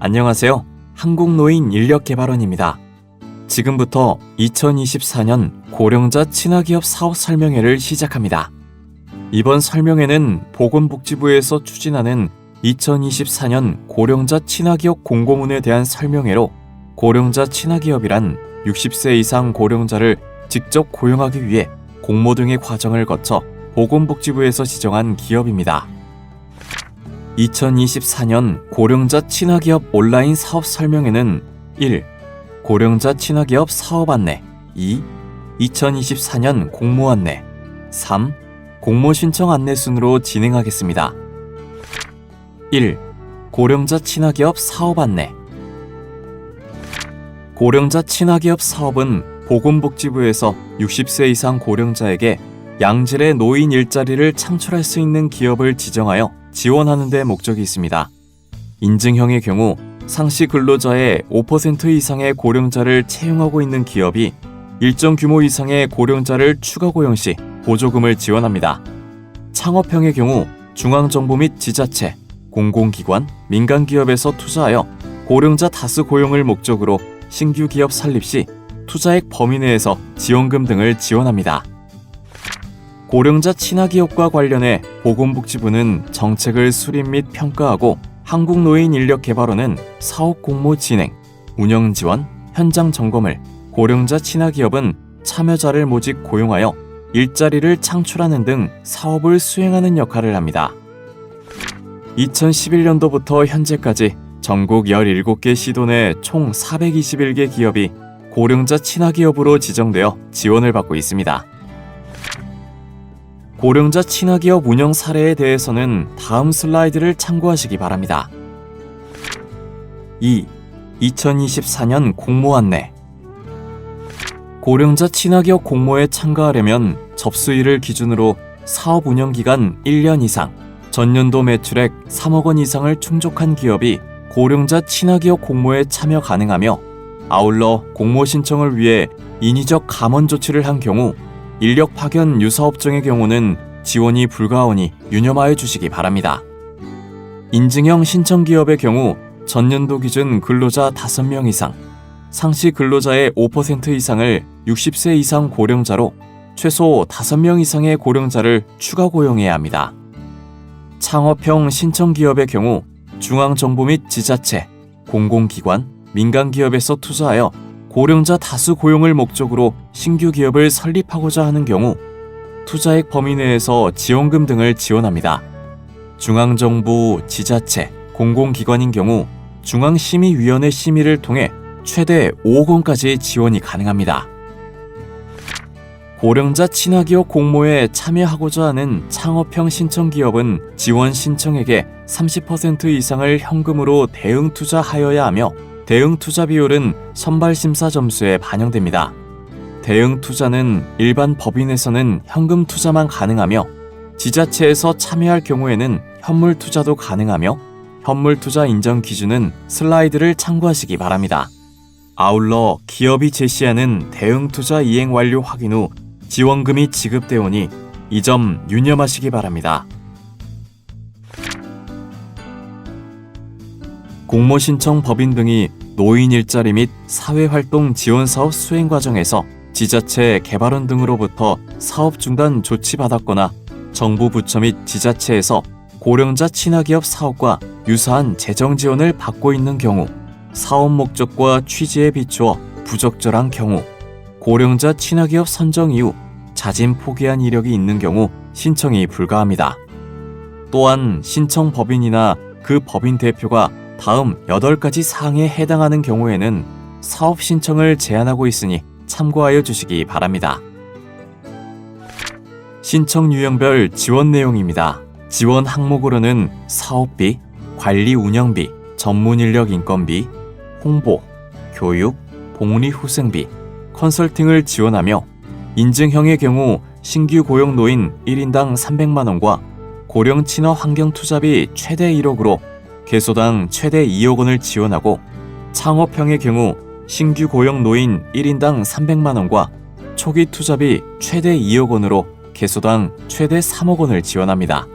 안녕하세요. 한국노인인력개발원입니다. 지금부터 2024년 고령자 친화기업 사업 설명회를 시작합니다. 이번 설명회는 보건복지부에서 추진하는 2024년 고령자 친화기업 공고문에 대한 설명회로, 고령자 친화기업이란 60세 이상 고령자를 직접 고용하기 위해 공모 등의 과정을 거쳐 보건복지부에서 지정한 기업입니다. 2024년 고령자 친화기업 온라인 사업 설명회는 1. 고령자 친화기업 사업 안내, 2. 2024년 공모 안내, 3. 공모 신청 안내 순으로 진행하겠습니다. 1. 고령자 친화기업 사업 안내. 고령자 친화기업 사업은 보건복지부에서 60세 이상 고령자에게 양질의 노인 일자리를 창출할 수 있는 기업을 지정하여 지원하는 데 목적이 있습니다. 인증형의 경우 상시 근로자의 5% 이상의 고령자를 채용하고 있는 기업이 일정 규모 이상의 고령자를 추가 고용 시 보조금을 지원합니다. 창업형의 경우 중앙정부 및 지자체, 공공기관, 민간기업에서 투자하여 고령자 다수 고용을 목적으로 신규 기업 설립 시 투자액 범위 내에서 지원금 등을 지원합니다. 고령자 친화기업과 관련해 보건복지부는 정책을 수립 및 평가하고, 한국노인인력개발원은 사업 공모 진행, 운영 지원, 현장 점검을, 고령자 친화기업은 참여자를 모집 고용하여 일자리를 창출하는 등 사업을 수행하는 역할을 합니다. 2011년도부터 현재까지 전국 17개 시도 내 총 421개 기업이 고령자 친화기업으로 지정되어 지원을 받고 있습니다. 고령자 친화기업 운영 사례에 대해서는 다음 슬라이드를 참고하시기 바랍니다. 2. 2024년 공모 안내. 고령자 친화기업 공모에 참가하려면 접수일을 기준으로 사업 운영 기간 1년 이상, 전년도 매출액 3억 원 이상을 충족한 기업이 고령자 친화기업 공모에 참여 가능하며, 아울러 공모 신청을 위해 인위적 감원 조치를 한 경우 인력 파견 유사업종의 경우는 지원이 불가하오니 유념하여 주시기 바랍니다. 인증형 신청기업의 경우 전년도 기준 근로자 5명 이상, 상시 근로자의 5% 이상을 60세 이상 고령자로 최소 5명 이상의 고령자를 추가 고용해야 합니다. 창업형 신청기업의 경우 중앙정부 및 지자체, 공공기관, 민간기업에서 투자하여 고령자 다수 고용을 목적으로 신규 기업을 설립하고자 하는 경우 투자액 범위 내에서 지원금 등을 지원합니다. 중앙정부, 지자체, 공공기관인 경우 중앙심의위원회 심의를 통해 최대 5억 원까지 지원이 가능합니다. 고령자 친화기업 공모에 참여하고자 하는 창업형 신청기업은 지원 신청액의 30% 이상을 현금으로 대응 투자하여야 하며, 대응 투자 비율은 선발 심사 점수에 반영됩니다. 대응 투자는 일반 법인에서는 현금 투자만 가능하며, 지자체에서 참여할 경우에는 현물 투자도 가능하며, 현물 투자 인정 기준은 슬라이드를 참고하시기 바랍니다. 아울러 기업이 제시하는 대응 투자 이행 완료 확인 후 지원금이 지급되오니 이 점 유념하시기 바랍니다. 공모 신청 법인 등이 노인 일자리 및 사회활동 지원 사업 수행 과정에서 지자체, 개발원 등으로부터 사업 중단 조치 받았거나 정부 부처 및 지자체에서 고령자 친화기업 사업과 유사한 재정 지원을 받고 있는 경우, 사업 목적과 취지에 비추어 부적절한 경우, 고령자 친화기업 선정 이후 자진 포기한 이력이 있는 경우 신청이 불가합니다. 또한 신청 법인이나 그 법인 대표가 다음 8가지 사항에 해당하는 경우에는 사업 신청을 제한하고 있으니 참고하여 주시기 바랍니다. 신청 유형별 지원 내용입니다. 지원 항목으로는 사업비, 관리 운영비, 전문 인력 인건비, 홍보, 교육, 복리후생비, 컨설팅을 지원하며, 인증형의 경우 신규 고용 노인 1인당 300만 원과 고령 친화 환경 투자비 최대 1억으로 개소당 최대 2억 원을 지원하고, 창업형의 경우 신규 고용 노인 1인당 300만 원과 초기 투자비 최대 2억 원으로 개소당 최대 3억 원을 지원합니다.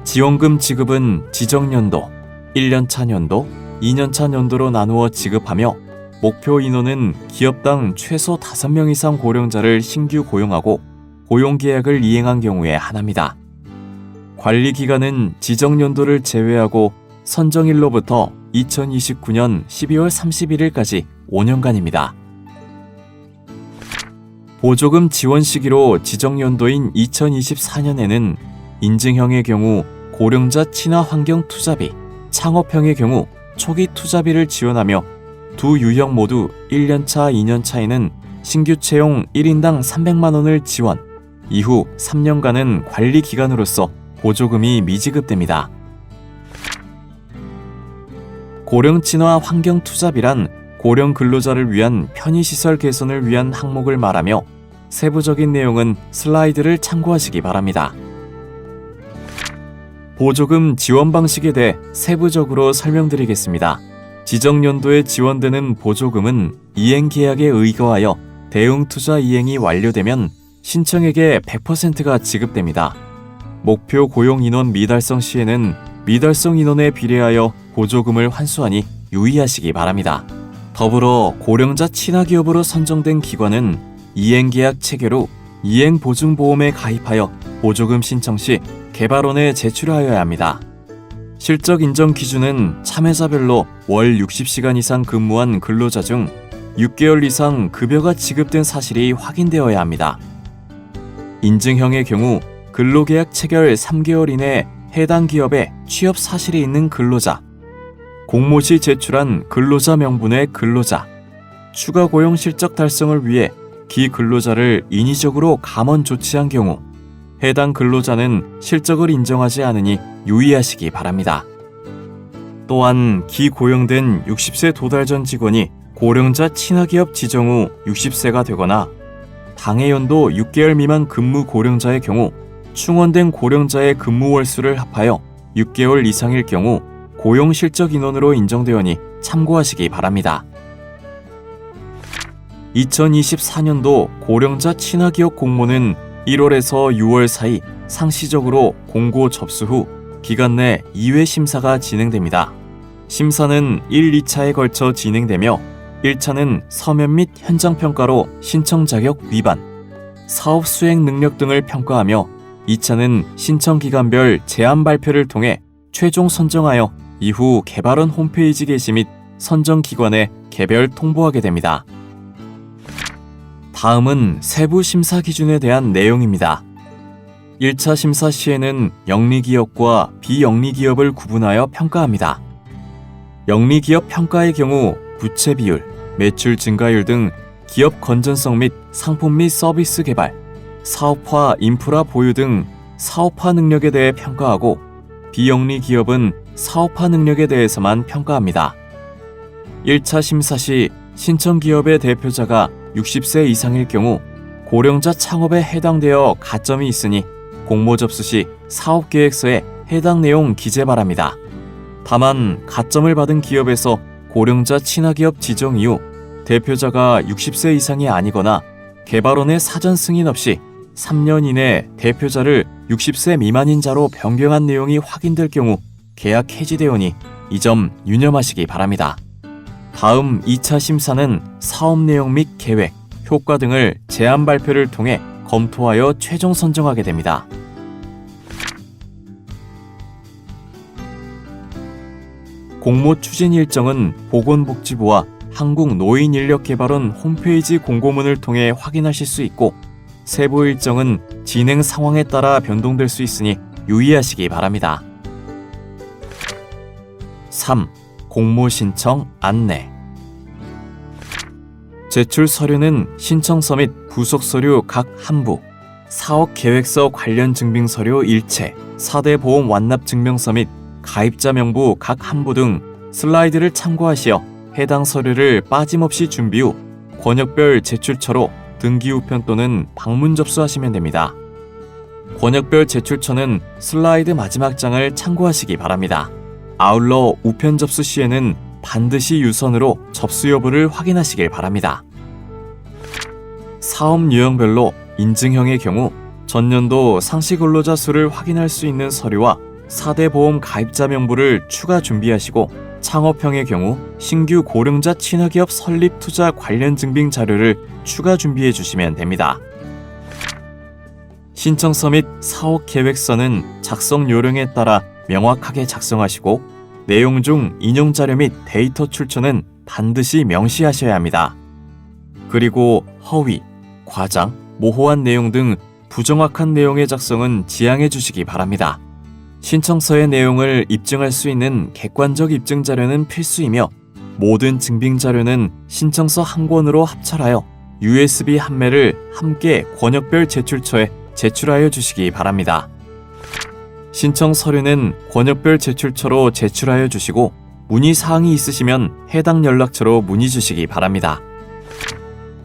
지원금 지급은 지정연도, 1년차 년도, 2년차 연도로 나누어 지급하며 목표 인원은 기업당 최소 5명 이상 고령자를 신규 고용하고 고용계약을 이행한 경우에 한합니다. 관리기간은 지정연도를 제외하고 선정일로부터 2029년 12월 31일까지 5년간입니다. 보조금 지원 시기로 지정연도인 2024년에는 인증형의 경우 고령자 친화 환경 투자비, 창업형의 경우 초기 투자비를 지원하며 두 유형 모두 1년차, 2년차에는 신규 채용 1인당 300만 원을 지원, 이후 3년간은 관리 기간으로서 보조금이 미지급됩니다. 고령 친화 환경 투자비란 고령 근로자를 위한 편의시설 개선을 위한 항목을 말하며 세부적인 내용은 슬라이드를 참고하시기 바랍니다. 보조금 지원 방식에 대해 세부적으로 설명드리겠습니다. 지정연도에 지원되는 보조금은 이행계약에 의거하여 대응투자 이행이 완료되면 신청액의 100%가 지급됩니다. 목표 고용 인원 미달성 시에는 미달성 인원에 비례하여 보조금을 환수하니 유의하시기 바랍니다. 더불어 고령자 친화기업으로 선정된 기관은 이행계약 체결 후 이행보증보험에 가입하여 보조금 신청 시 개발원에 제출하여야 합니다. 실적 인정 기준은 참여자별로 월 60시간 이상 근무한 근로자 중 6개월 이상 급여가 지급된 사실이 확인되어야 합니다. 인증형의 경우 근로계약 체결 3개월 이내 해당 기업에 취업 사실이 있는 근로자, 공모 시 제출한 근로자 명분의 근로자, 추가 고용 실적 달성을 위해 기근로자를 인위적으로 감원 조치한 경우 해당 근로자는 실적을 인정하지 않으니 유의하시기 바랍니다. 또한 기고용된 60세 도달 전 직원이 고령자 친화기업 지정 후 60세가 되거나 당해연도 6개월 미만 근무 고령자의 경우 충원된 고령자의 근무 월수를 합하여 6개월 이상일 경우 고용 실적 인원으로 인정되오니 참고하시기 바랍니다. 2024년도 고령자 친화기업 공모는 1월에서 6월 사이 상시적으로 공고 접수 후 기간 내 2회 심사가 진행됩니다. 심사는 1, 2차에 걸쳐 진행되며 1차는 서면 및 현장 평가로 신청 자격 위반, 사업 수행 능력 등을 평가하며 2차는 신청 기간별 제안 발표를 통해 최종 선정하여 이후 개발원 홈페이지 게시 및 선정 기관에 개별 통보하게 됩니다. 다음은 세부 심사 기준에 대한 내용입니다. 1차 심사 시에는 영리기업과 비영리기업을 구분하여 평가합니다. 영리기업 평가의 경우 부채 비율, 매출 증가율 등 기업 건전성 및 상품 및 서비스 개발, 사업화 인프라 보유 등 사업화 능력에 대해 평가하고 비영리 기업은 사업화 능력에 대해서만 평가합니다. 1차 심사 시 신청 기업의 대표자가 60세 이상일 경우 고령자 창업에 해당되어 가점이 있으니 공모 접수 시 사업계획서에 해당 내용 기재 바랍니다. 다만 가점을 받은 기업에서 고령자 친화기업 지정 이후 대표자가 60세 이상이 아니거나 개발원의 사전 승인 없이 3년 이내 대표자를 60세 미만인 자로 변경한 내용이 확인될 경우 계약 해지되오니 이 점 유념하시기 바랍니다. 다음 2차 심사는 사업 내용 및 계획, 효과 등을 제안 발표를 통해 검토하여 최종 선정하게 됩니다. 공모 추진 일정은 보건복지부와 한국노인인력개발원 홈페이지 공고문을 통해 확인하실 수 있고 세부 일정은 진행 상황에 따라 변동될 수 있으니 유의하시기 바랍니다. 3. 공모 신청 안내. 제출 서류는 신청서 및 부속 서류 각 한 부, 사업 계획서 관련 증빙 서류 일체, 4대 보험 완납 증명서 및 가입자 명부 각 한 부 등 슬라이드를 참고하시어 해당 서류를 빠짐없이 준비 후 권역별 제출처로 등기 우편 또는 방문 접수하시면 됩니다. 권역별 제출처는 슬라이드 마지막 장을 참고하시기 바랍니다. 아울러 우편 접수 시에는 반드시 유선으로 접수 여부를 확인하시길 바랍니다. 사업 유형별로 인증형의 경우 전년도 상시 근로자 수를 확인할 수 있는 서류와 4대 보험 가입자 명부를 추가 준비하시고 창업형의 경우 신규 고령자 친화기업 설립 투자 관련 증빙 자료를 추가 준비해 주시면 됩니다. 신청서 및 사업 계획서는 작성 요령에 따라 명확하게 작성하시고 내용 중 인용 자료 및 데이터 출처는 반드시 명시하셔야 합니다. 그리고 허위, 과장, 모호한 내용 등 부정확한 내용의 작성은 지양해 주시기 바랍니다. 신청서의 내용을 입증할 수 있는 객관적 입증 자료는 필수이며 모든 증빙 자료는 신청서 한 권으로 합철하여 USB 한매를 함께 권역별 제출처에 제출하여 주시기 바랍니다. 신청 서류는 권역별 제출처로 제출하여 주시고 문의 사항이 있으시면 해당 연락처로 문의 주시기 바랍니다.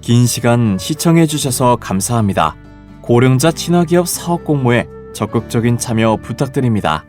긴 시간 시청해 주셔서 감사합니다. 고령자 친화기업 사업 공모에 적극적인 참여 부탁드립니다.